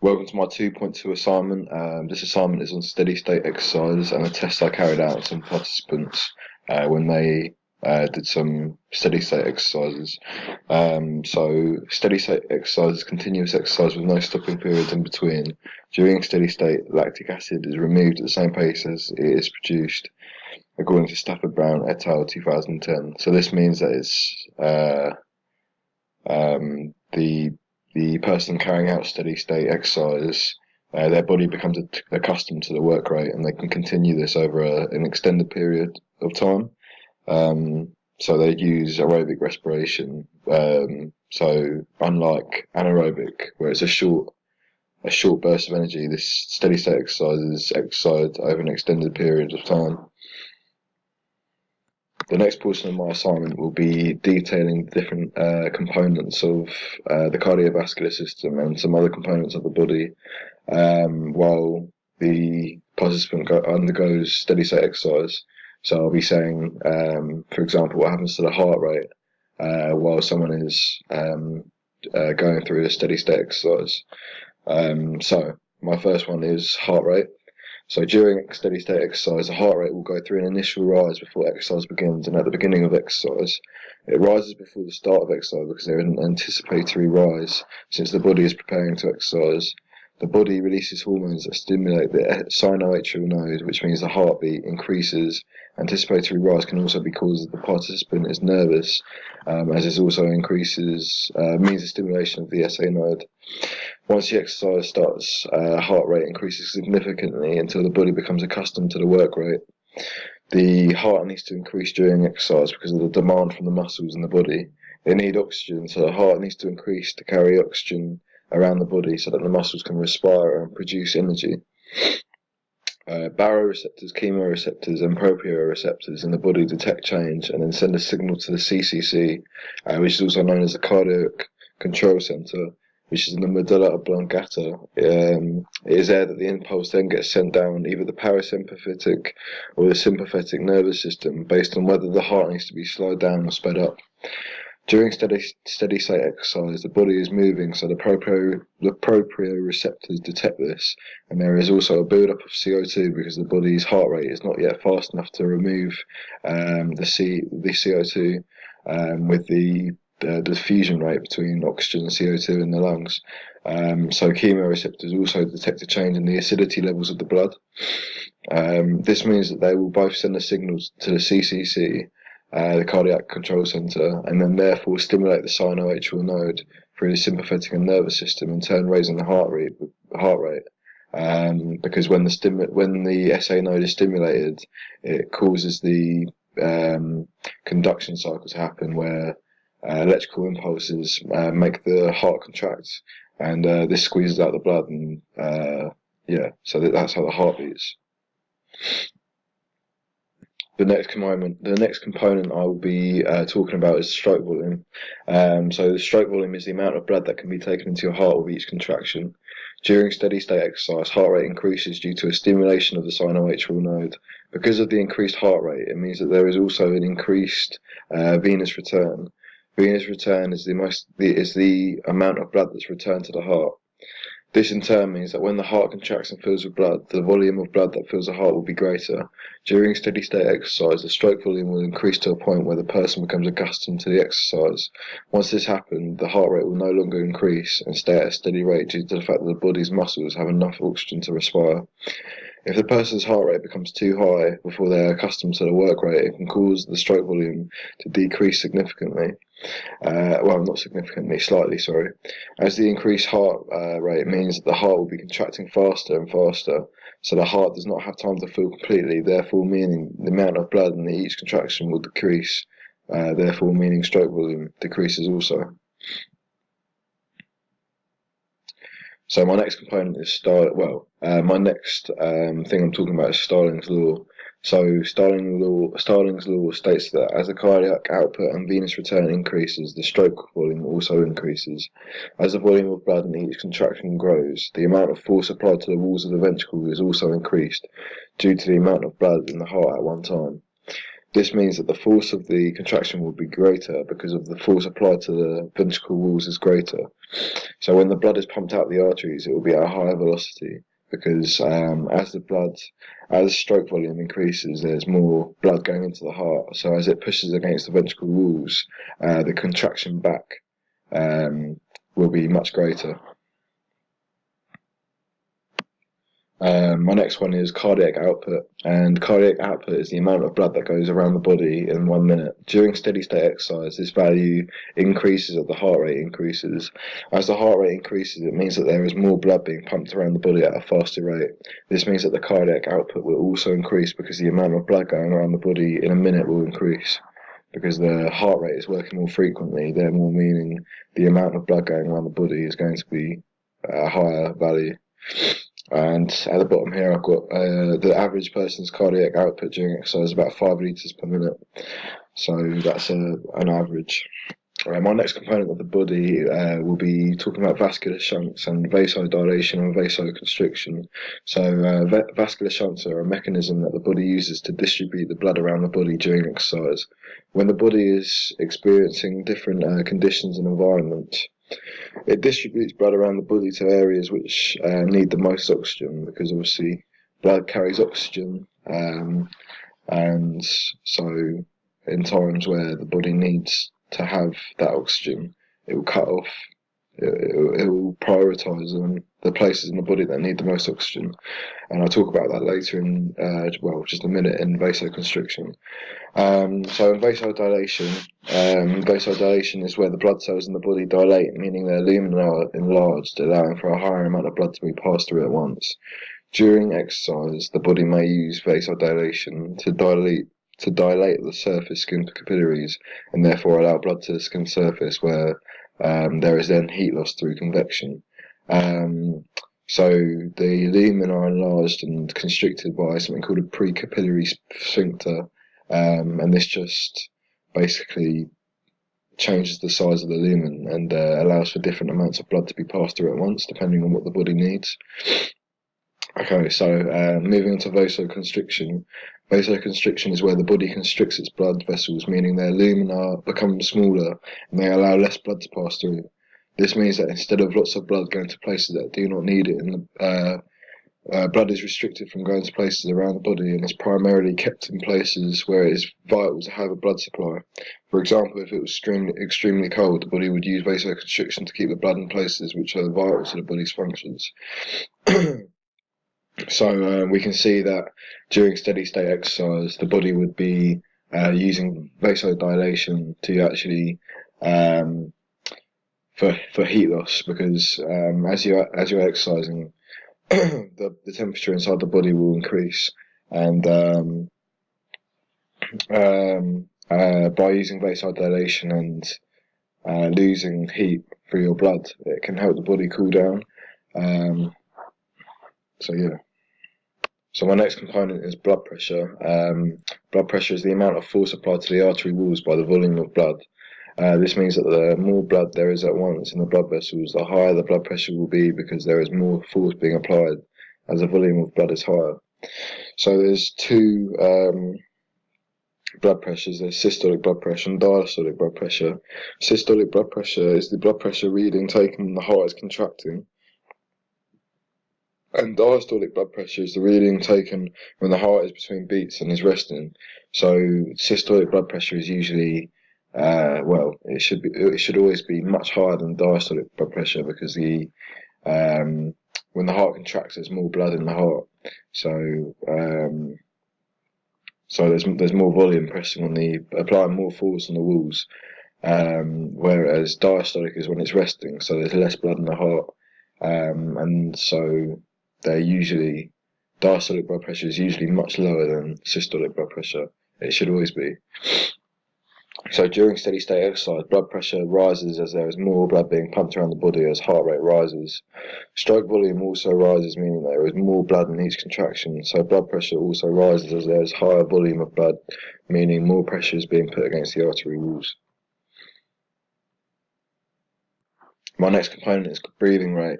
Welcome to my 2.2 assignment. This assignment is on steady state exercise and a test I carried out on some participants when they did some steady state exercises. So steady state exercise is continuous exercise with no stopping periods in between. During steady state, lactic acid is removed at the same pace as it is produced, according to Stafford Brown et al. 2010. So this means that it's the person carrying out steady state exercise, their body becomes accustomed to the work rate, and they can continue this over an extended period of time. So they use aerobic respiration. So unlike anaerobic, where it's a short burst of energy, this steady state exercise is exercised over an extended period of time. The next portion of my assignment will be detailing the different components of the cardiovascular system and some other components of the body while the participant undergoes steady state exercise. So I'll be saying, for example, what happens to the heart rate while someone is going through a steady state exercise. So my first one is heart rate. So during steady state exercise, the heart rate will go through an initial rise before exercise begins, and at the beginning of exercise, it rises before the start of exercise because there is an anticipatory rise. Since the body is preparing to exercise, the body releases hormones that stimulate the sinoatrial node, which means the heartbeat increases. Anticipatory rise can also be caused if the participant is nervous, as it also increases means the stimulation of the SA node. Once the exercise starts, heart rate increases significantly until the body becomes accustomed to the work rate. The heart needs to increase during exercise because of the demand from the muscles in the body. They need oxygen, so the heart needs to increase to carry oxygen around the body so that the muscles can respire and produce energy. Baroreceptors, chemoreceptors, and proprioceptors in the body detect change and then send a signal to the CCC, which is also known as the cardiac control center, which is in the medulla oblongata. It is there that the impulse then gets sent down either the parasympathetic or the sympathetic nervous system based on whether the heart needs to be slowed down or sped up. During steady state exercise, the body is moving, so the proprioceptors detect this, and there is also a build-up of CO2 because the body's heart rate is not yet fast enough to remove the CO2 with the diffusion rate between oxygen and CO2 in the lungs. So chemoreceptors also detect a change in the acidity levels of the blood. This means that they will both send a signal to the CCC, the cardiac control center, and then therefore stimulate the sinoatrial node through the sympathetic and nervous system, in turn raising the heart rate. Because when the SA node is stimulated, it causes the conduction cycle to happen where electrical impulses make the heart contract, and this squeezes out the blood, and so that's how the heart beats. The next component I will be talking about is stroke volume. So the stroke volume is the amount of blood that can be taken into your heart with each contraction. During steady state exercise, heart rate increases due to a stimulation of the sinoatrial node. Because of the increased heart rate, it means that there is also an increased venous return. Venous return is the amount of blood that's returned to the heart. This in turn means that when the heart contracts and fills with blood, the volume of blood that fills the heart will be greater. During steady state exercise, the stroke volume will increase to a point where the person becomes accustomed to the exercise. Once this happens, the heart rate will no longer increase and stay at a steady rate due to the fact that the body's muscles have enough oxygen to respire. If the person's heart rate becomes too high before they are accustomed to the work rate, it can cause the stroke volume to decrease significantly. Not significantly, slightly, sorry. As the increased heart rate means that the heart will be contracting faster and faster, so the heart does not have time to fill completely, therefore meaning the amount of blood in each contraction will decrease, therefore meaning stroke volume decreases also. So my next component is my next thing I'm talking about is Starling's law. So Starling's law states that as the cardiac output and venous return increases, the stroke volume also increases. As the volume of blood in each contraction grows, the amount of force applied to the walls of the ventricle is also increased due to the amount of blood in the heart at one time. This means that the force of the contraction will be greater because of the force applied to the ventricle walls is greater. So when the blood is pumped out the arteries, it will be at a higher velocity because as stroke volume increases, there's more blood going into the heart. So as it pushes against the ventricle walls, the contraction back will be much greater. My next one is cardiac output, and cardiac output is the amount of blood that goes around the body in 1 minute. During steady state exercise, this value increases as the heart rate increases. As the heart rate increases, it means that there is more blood being pumped around the body at a faster rate. This means that the cardiac output will also increase because the amount of blood going around the body in a minute will increase. Because the heart rate is working more frequently, therefore meaning the amount of blood going around the body is going to be a higher value. And at the bottom here, I've got the average person's cardiac output during exercise about 5 litres per minute. So that's an average. My next component of the body will be talking about vascular shunts and vasodilation and vasoconstriction. So vascular shunts are a mechanism that the body uses to distribute the blood around the body during exercise. When the body is experiencing different conditions and environments, it distributes blood around the body to areas which need the most oxygen, because obviously blood carries oxygen, and so in times where the body needs to have that oxygen, it will cut off, it will prioritise the places in the body that need the most oxygen. And I'll talk about that later in, just a minute, in vasoconstriction. So in vasodilation is where the blood cells in the body dilate, meaning their lumen are enlarged, allowing for a higher amount of blood to be passed through at once. During exercise, the body may use vasodilation to dilate the surface skin capillaries and therefore allow blood to the skin surface, where there is then heat loss through convection. So the lumen are enlarged and constricted by something called a precapillary sphincter, and this just basically changes the size of the lumen and allows for different amounts of blood to be passed through at once, depending on what the body needs. Okay, so moving on to vasoconstriction. Vasoconstriction is where the body constricts its blood vessels, meaning their lumina become smaller and they allow less blood to pass through. This means that instead of lots of blood going to places that do not need it, blood is restricted from going to places around the body and is primarily kept in places where it is vital to have a blood supply. For example, if it was extremely cold, the body would use vasoconstriction to keep the blood in places which are vital to the body's functions. So we can see that during steady state exercise, the body would be using vasodilation to actually for heat loss, because as you're exercising, the temperature inside the body will increase, and by using vasodilation and losing heat through your blood, it can help the body cool down. So yeah. So my next component is blood pressure. Blood pressure is the amount of force applied to the artery walls by the volume of blood. This means that the more blood there is at once in the blood vessels, the higher the blood pressure will be, because there is more force being applied as the volume of blood is higher. So there's two blood pressures. There's systolic blood pressure and diastolic blood pressure. Systolic blood pressure is the blood pressure reading taken when the heart is contracting. And diastolic blood pressure is the reading taken when the heart is between beats and is resting. So systolic blood pressure is usually, it should always be much higher than diastolic blood pressure, because when the heart contracts, there's more blood in the heart. So there's more volume pressing on applying more force on the walls. Whereas diastolic is when it's resting, so there's less blood in the heart, and so diastolic blood pressure is usually much lower than systolic blood pressure. It should always be. So during steady state exercise, blood pressure rises as there is more blood being pumped around the body as heart rate rises. Stroke volume also rises, meaning there is more blood in each contraction. So blood pressure also rises as there is higher volume of blood, meaning more pressure is being put against the artery walls. My next component is breathing rate.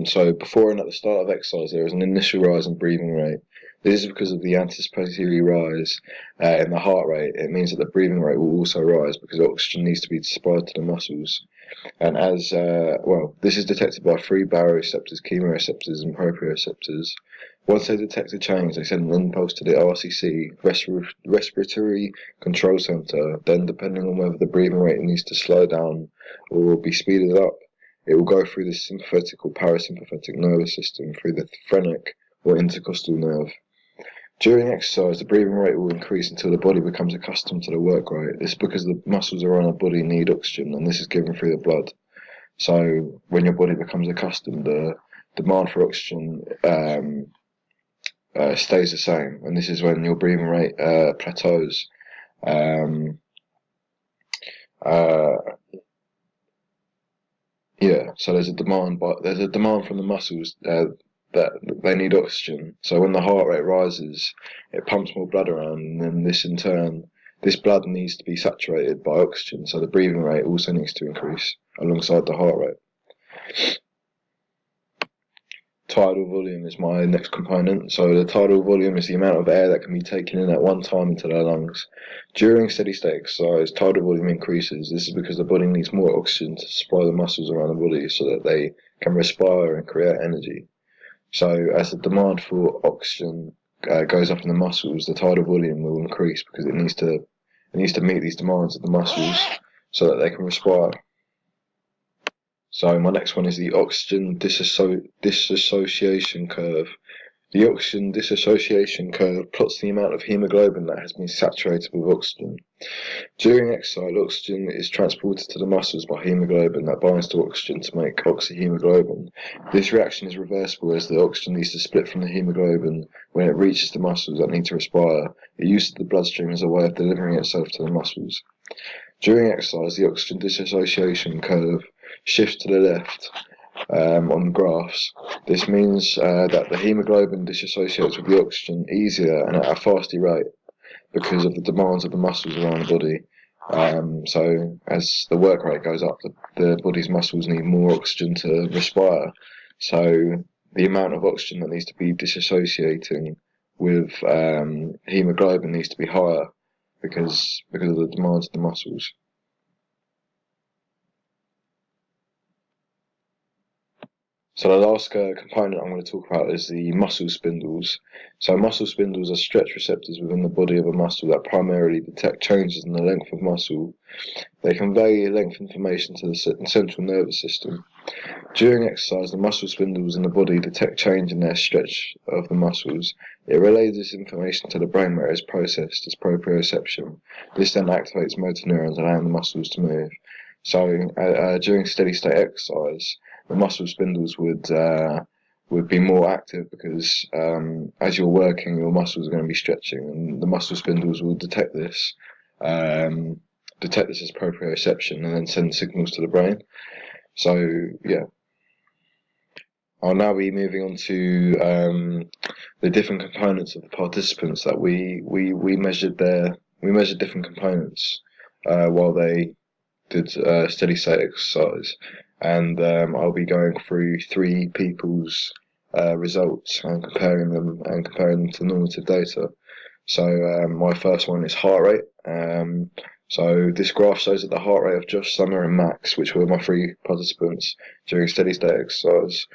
So before and at the start of exercise, there is an initial rise in breathing rate. This is because of the anticipatory rise in the heart rate. It means that the breathing rate will also rise because oxygen needs to be supplied to the muscles. And this is detected by three baroreceptors, chemoreceptors, and proprioceptors. Once they detect a change, they send an impulse to the RCC, respiratory control center. Then, depending on whether the breathing rate needs to slow down or be speeded up, it will go through the sympathetic or parasympathetic nervous system through the phrenic or intercostal nerve. During exercise, the breathing rate will increase until the body becomes accustomed to the work rate. This is because the muscles around our body need oxygen, and this is given through the blood. So, when your body becomes accustomed, the demand for oxygen stays the same, and this is when your breathing rate plateaus. So there's a demand, from the muscles that they need oxygen. So when the heart rate rises, it pumps more blood around, and then this blood needs to be saturated by oxygen. So the breathing rate also needs to increase alongside the heart rate. Tidal volume is my next component. So the tidal volume is the amount of air that can be taken in at one time into the lungs. During steady state exercise, tidal volume increases. This is because the body needs more oxygen to supply the muscles around the body so that they can respire and create energy. So as the demand for oxygen goes up in the muscles, the tidal volume will increase because it needs to meet these demands of the muscles so that they can respire. So my next one is the oxygen dissociation curve. The oxygen dissociation curve plots the amount of hemoglobin that has been saturated with oxygen. During exercise, oxygen is transported to the muscles by hemoglobin that binds to oxygen to make oxyhemoglobin. This reaction is reversible as the oxygen needs to split from the hemoglobin when it reaches the muscles that need to respire. It uses the bloodstream as a way of delivering itself to the muscles. During exercise, the oxygen dissociation curve shifts to the left on the graphs. This means that the hemoglobin dissociates with the oxygen easier and at a faster rate because of the demands of the muscles around the body. So as the work rate goes up, the body's muscles need more oxygen to respire. So the amount of oxygen that needs to be dissociating with hemoglobin needs to be higher because of the demands of the muscles. So the last component I'm going to talk about is the muscle spindles. So muscle spindles are stretch receptors within the body of a muscle that primarily detect changes in the length of muscle. They convey length information to the central nervous system. During exercise, the muscle spindles in the body detect change in their stretch of the muscles. It relays this information to the brain where it is processed as proprioception. This then activates motor neurons, allowing the muscles to move. So during steady state exercise, the muscle spindles would be more active because as you're working, your muscles are going to be stretching, and the muscle spindles will detect this as proprioception, and then send signals to the brain. So I'll now be moving on to the different components of the participants that we measured different components while they did steady state exercise. And I'll be going through three people's results and comparing them to normative data. So my first one is heart rate. So this graph shows that the heart rate of Josh, Summer, and Max, which were my three participants during steady state exercise,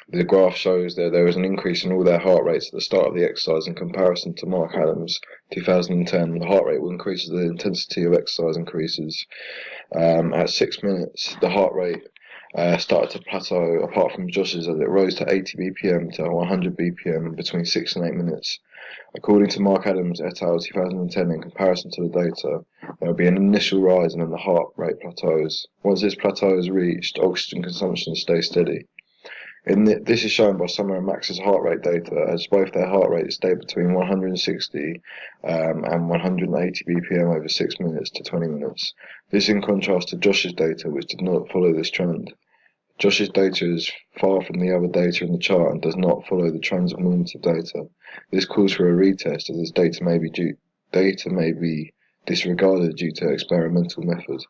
the graph shows that there was an increase in all their heart rates at the start of the exercise in comparison to Mark Adams, 2010. The heart rate will increase as the intensity of exercise increases. At 6 minutes, the heart rate started to plateau, apart from Josh's, as it rose to 80 BPM to 100 BPM between 6 and 8 minutes. According to Mark Adams et al. 2010, in comparison to the data, there will be an initial rise and then the heart rate plateaus. Once this plateau is reached, oxygen consumption stays steady. This is shown by Summer and Max's heart rate data, as both their heart rates stayed between 160 and 180 BPM over 6 minutes to 20 minutes. This in contrast to Josh's data, which did not follow this trend. Josh's data is far from the other data in the chart and does not follow the trends of normative data. This calls for a retest, as this data may be disregarded due to experimental method.